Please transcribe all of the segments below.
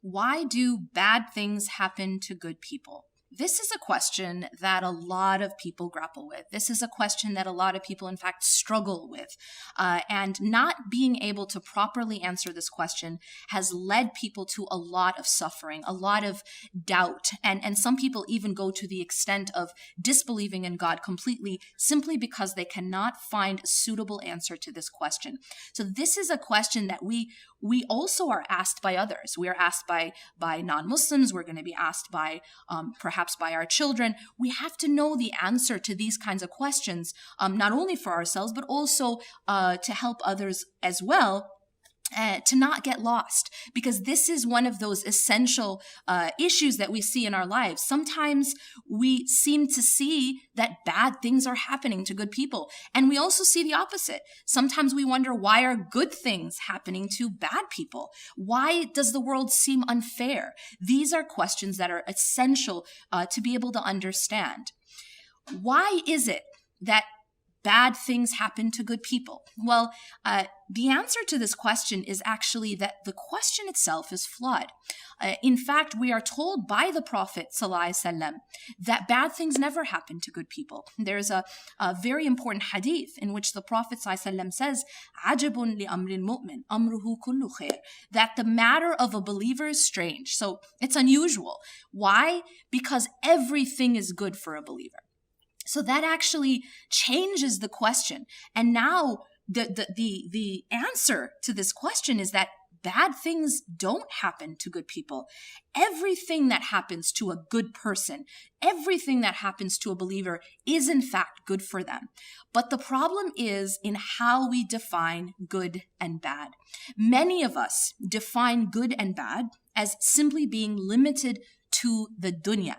Why do bad things happen to good people? This is a question that a lot of people grapple with. This is a question that a lot of people, in fact, struggle with. And not being able to properly answer this question has led people to a lot of suffering, a lot of doubt. And some people even go to the extent of disbelieving in God completely simply because they cannot find a suitable answer to this question. So this is a question that we also are asked by others. We are asked by non-Muslims. We're going to be asked by perhaps by our children. We have to know the answer to these kinds of questions, not only for ourselves, but also to help others as well. To not get lost, because this is one of those essential issues that we see in our lives. Sometimes we seem to see that bad things are happening to good people, and we also see the opposite. Sometimes we wonder, why are good things happening to bad people? Why does the world seem unfair? These are questions that are essential to be able to understand. Why is it that bad things happen to good people? Well, the answer to this question is actually that the question itself is flawed. In fact, we are told by the Prophet ﷺ that bad things never happen to good people. There's a very important hadith in which the Prophet ﷺ says, عَجَبٌ لِأَمْرِ الْمُؤْمِنِ أَمْرُهُ كُلُّ خَيْرٍ, that the matter of a believer is strange. So it's unusual. Why? Because everything is good for a believer. So that actually changes the question. And now the answer to this question is that bad things don't happen to good people. Everything that happens to a good person, everything that happens to a believer is in fact good for them. But the problem is in how we define good and bad. Many of us define good and bad as simply being limited to the dunya,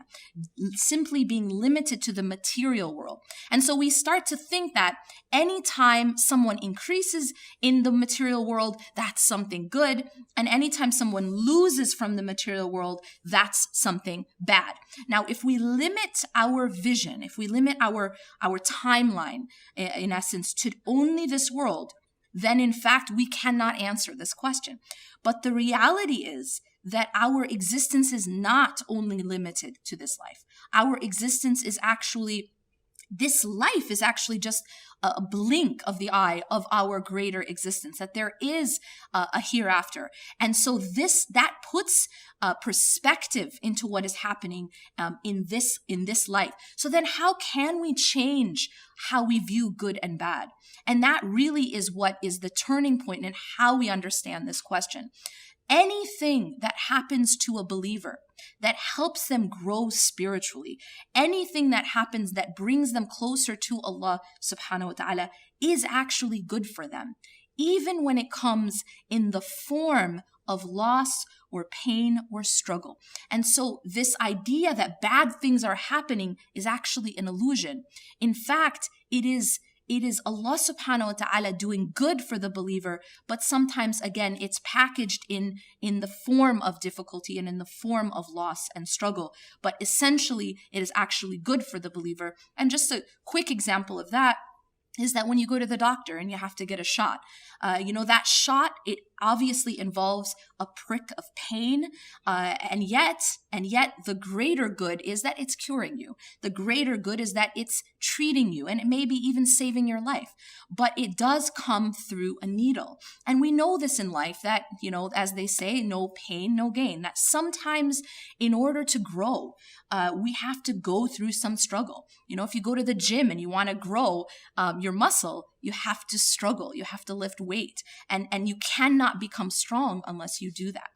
simply being limited to the material world. And so we start to think that anytime someone increases in the material world, that's something good. And anytime someone loses from the material world, that's something bad. Now, if we limit our vision, if we limit our timeline, in essence, to only this world, then in fact, we cannot answer this question. But the reality is that our existence is not only limited to this life. Our existence is actually, this life is actually just a blink of the eye of our greater existence, that there is a hereafter. And so that puts perspective into what is happening in this life. So then how can we change how we view good and bad? And that really is what is the turning point in how we understand this question. Anything that happens to a believer that helps them grow spiritually, anything that happens that brings them closer to Allah subhanahu wa ta'ala is actually good for them, even when it comes in the form of loss or pain or struggle. And so this idea that bad things are happening is actually an illusion. In fact, it is Allah subhanahu wa ta'ala doing good for the believer, but sometimes, again, it's packaged in the form of difficulty and in the form of loss and struggle. But essentially, it is actually good for the believer. And just a quick example of that is that when you go to the doctor and you have to get a shot, that shot, it obviously involves a prick of pain, and yet the greater good is that it's curing you. The greater good is that it's treating you, and it may be even saving your life. But it does come through a needle. And we know this in life that, as they say, no pain, no gain. That sometimes in order to grow, we have to go through some struggle. If you go to the gym and you want to grow your muscle, you have to struggle. You have to lift weight. And you cannot become strong unless you do that.